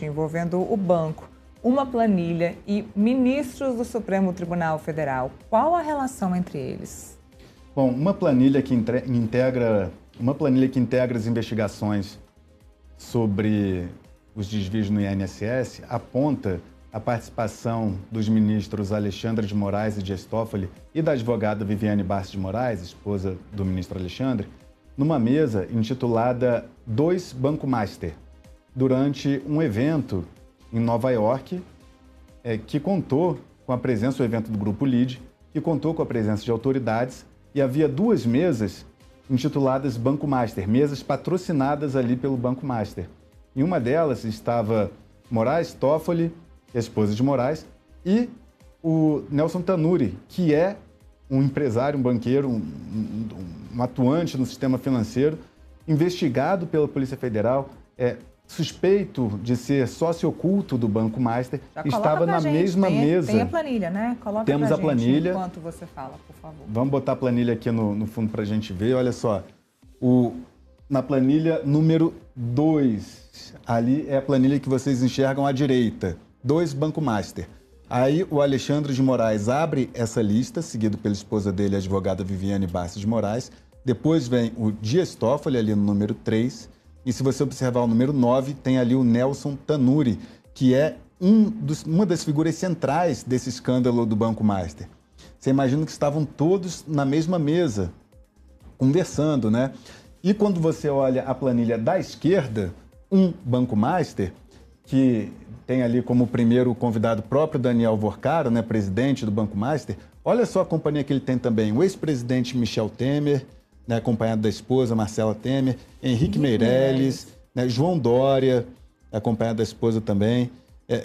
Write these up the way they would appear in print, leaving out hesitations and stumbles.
envolvendo o banco, uma planilha e ministros do Supremo Tribunal Federal. Qual a relação entre eles? Bom, uma planilha que integra as investigações sobre os desvios no INSS aponta a participação dos ministros Alexandre de Moraes e Dias Toffoli e da advogada Viviane Barros de Moraes, esposa do ministro Alexandre, numa mesa intitulada Dois Banco Master, durante um evento em Nova York, que contou com a presença, o evento do Grupo LIDE, que contou com a presença de autoridades, e havia duas mesas intituladas Banco Master, mesas patrocinadas ali pelo Banco Master. Em uma delas estava Moraes, Toffoli, a esposa de Moraes, e o Nelson Tanuri, que é um empresário, um banqueiro, um atuante no sistema financeiro, investigado pela Polícia Federal, suspeito de ser sócio oculto do Banco Master, estava na mesma mesa. Tem a planilha, né? Coloca Temos a planilha. Enquanto você fala, por favor. Vamos botar a planilha aqui no fundo para a gente ver. Olha só, na planilha número 2, ali é a planilha que vocês enxergam à direita. 2 Banco Master. Aí o Alexandre de Moraes abre essa lista, seguido pela esposa dele, a advogada Viviane Barros de Moraes. Depois vem o Dias Toffoli, ali no número 3. E se você observar o número 9, tem ali o Nelson Tanuri, que é uma das figuras centrais desse escândalo do Banco Master. Você imagina que estavam todos na mesma mesa, conversando, né? E quando você olha a planilha da esquerda, um Banco Master, que tem ali como primeiro convidado o próprio Daniel Vorcaro, né, presidente do Banco Master, olha só a companhia que ele tem também, o ex-presidente Michel Temer, né, acompanhado da esposa Marcela Temer, Henrique Meirelles, né, João Dória, acompanhado da esposa também,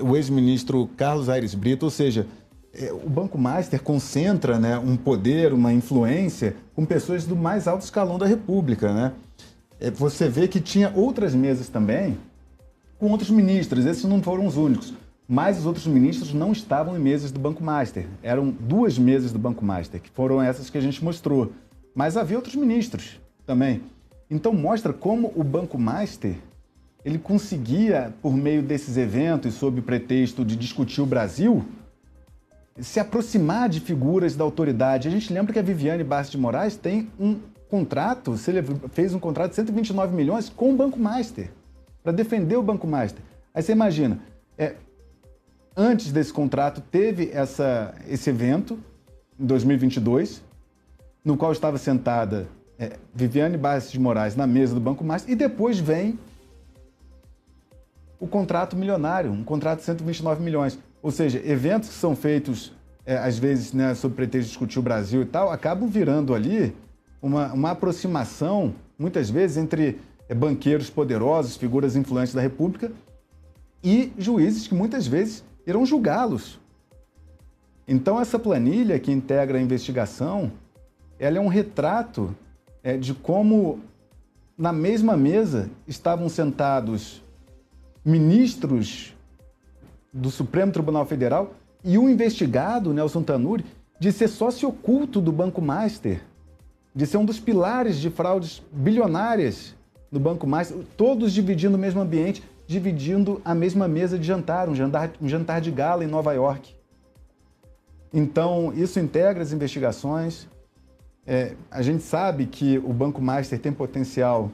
o ex-ministro Carlos Aires Brito, ou seja, o Banco Master concentra, né, um poder, uma influência com pessoas do mais alto escalão da República, né? Você vê que tinha outras mesas também com outros ministros, esses não foram os únicos, mas os outros ministros não estavam em mesas do Banco Master, eram 2 mesas do Banco Master, que foram essas que a gente mostrou. Mas havia outros ministros também. Então mostra como o Banco Master, ele conseguia, por meio desses eventos, sob o pretexto de discutir o Brasil, se aproximar de figuras da autoridade. A gente lembra que a Viviane Barros de Moraes tem um contrato, fez um contrato de 129 milhões com o Banco Master, para defender o Banco Master. Aí você imagina, antes desse contrato teve esse evento, em 2022, no qual estava sentada Viviane Barros de Moraes na mesa do Banco Master, e depois vem o contrato milionário, um contrato de 129 milhões. Ou seja, eventos que são feitos, às vezes, né, sob pretexto de discutir o Brasil e tal, acabam virando ali uma aproximação, muitas vezes, entre banqueiros poderosos, figuras influentes da República, e juízes que muitas vezes irão julgá-los. Então, essa planilha que integra a investigação, ela é um retrato de como, na mesma mesa, estavam sentados ministros do Supremo Tribunal Federal e o investigado, Nelson Tanuri, de ser sócio oculto do Banco Master, de ser um dos pilares de fraudes bilionárias no Banco Master, todos dividindo o mesmo ambiente, dividindo a mesma mesa de jantar, um jantar de gala em Nova York. Então, isso integra as investigações. A gente sabe que o Banco Master tem potencial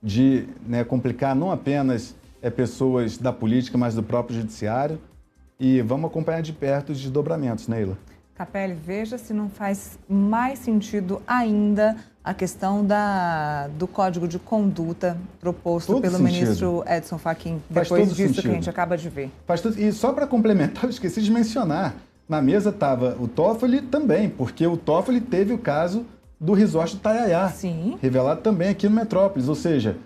de, né, complicar não apenas pessoas da política, mas do próprio judiciário. E vamos acompanhar de perto os desdobramentos, Neila. Capelli, veja se não faz mais sentido ainda a questão do Código de Conduta proposto pelo ministro Edson Fachin, depois disso que a gente acaba de ver. Faz tudo. E só para complementar, eu esqueci de mencionar, na mesa estava o Toffoli também, porque o Toffoli teve o caso do resort do Itanhaém, revelado também aqui no Metrópolis. Ou seja,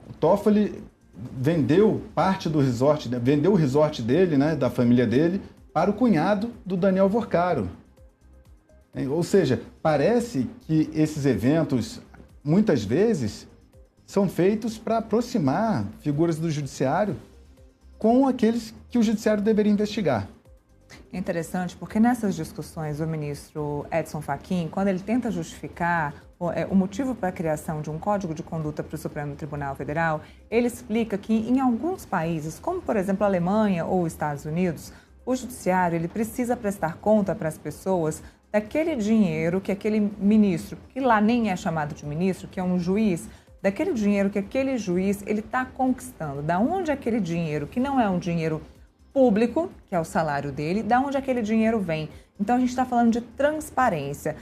o Toffoli vendeu parte do resort, vendeu o resort dele, né, da família dele, para o cunhado do Daniel Vorcaro. Ou seja, parece que esses eventos, muitas vezes, são feitos para aproximar figuras do judiciário com aqueles que o judiciário deveria investigar. É interessante porque nessas discussões o ministro Edson Fachin, quando ele tenta justificar o motivo para a criação de um Código de Conduta para o Supremo Tribunal Federal, ele explica que em alguns países, como por exemplo a Alemanha ou os Estados Unidos, o judiciário ele precisa prestar conta para as pessoas daquele dinheiro que aquele ministro, que lá nem é chamado de ministro, que é um juiz, daquele dinheiro que aquele juiz ele está conquistando. Da onde aquele dinheiro, que não é um dinheiro público, que é o salário dele, da onde aquele dinheiro vem. Então a gente está falando de transparência.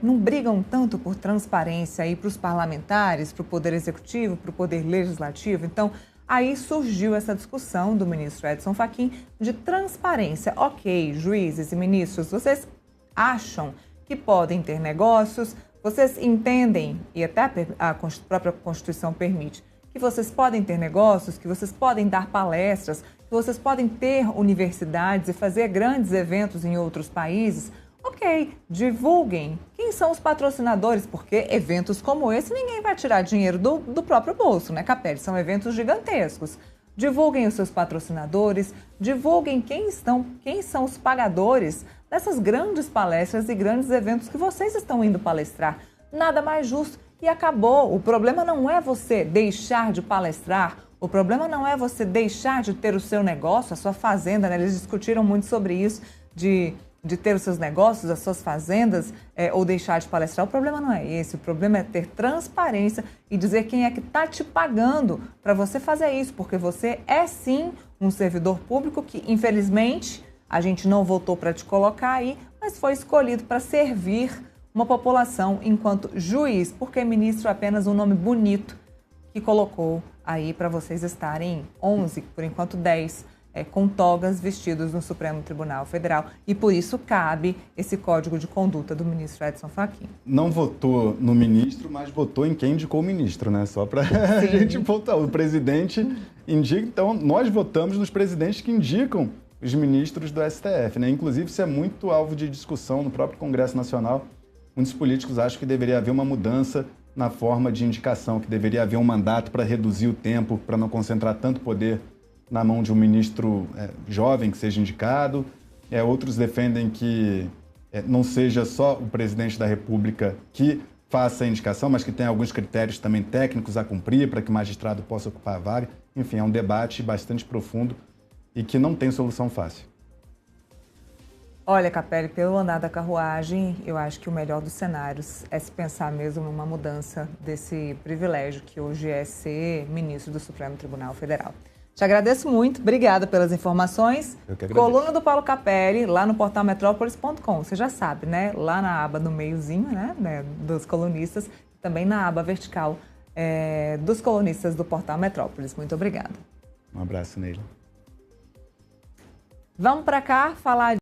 Não brigam tanto por transparência aí para os parlamentares, para o Poder Executivo, para o Poder Legislativo. Então aí surgiu essa discussão do ministro Edson Fachin de transparência. Ok, juízes e ministros, vocês acham que podem ter negócios, vocês entendem, e até a própria Constituição permite, que vocês podem ter negócios, que vocês podem dar palestras, que vocês podem ter universidades e fazer grandes eventos em outros países. Ok, divulguem quem são os patrocinadores, porque eventos como esse ninguém vai tirar dinheiro do próprio bolso, né, Capelli? São eventos gigantescos. Divulguem os seus patrocinadores, divulguem quem são os pagadores dessas grandes palestras e grandes eventos que vocês estão indo palestrar. Nada mais justo. E acabou. O problema não é você deixar de palestrar, o problema não é você deixar de ter o seu negócio, a sua fazenda, né? Eles discutiram muito sobre isso, de ter os seus negócios, as suas fazendas, ou deixar de palestrar. O problema não é esse, o problema é ter transparência e dizer quem é que está te pagando para você fazer isso, porque você é sim um servidor público que, infelizmente, a gente não votou para te colocar aí, mas foi escolhido para servir uma população enquanto juiz, porque ministro é apenas um nome bonito que colocou aí para vocês estarem 11, por enquanto 10, com togas vestidos no Supremo Tribunal Federal. E por isso cabe esse código de conduta do ministro Edson Fachin. Não votou no ministro, mas votou em quem indicou o ministro, né? Só para a gente votar. O presidente indica, então nós votamos nos presidentes que indicam os ministros do STF, né? Inclusive isso é muito alvo de discussão no próprio Congresso Nacional. Muitos políticos acham que deveria haver uma mudança na forma de indicação, que deveria haver um mandato para reduzir o tempo, para não concentrar tanto poder na mão de um ministro jovem que seja indicado. Outros defendem que não seja só o presidente da República que faça a indicação, mas que tenha alguns critérios também técnicos a cumprir para que o magistrado possa ocupar a vaga. Enfim, é um debate bastante profundo e que não tem solução fácil. Olha, Capelli, pelo andar da carruagem, eu acho que o melhor dos cenários é se pensar mesmo numa mudança desse privilégio que hoje é ser ministro do Supremo Tribunal Federal. Te agradeço muito, obrigada pelas informações. Eu que agradeço. Coluna do Paulo Capelli, lá no portal metrópolis.com. Você já sabe, né? Lá na aba no meiozinho, né, dos colunistas, também na aba vertical dos colunistas do portal Metrópolis. Muito obrigada. Um abraço, Neila. Vamos para cá falar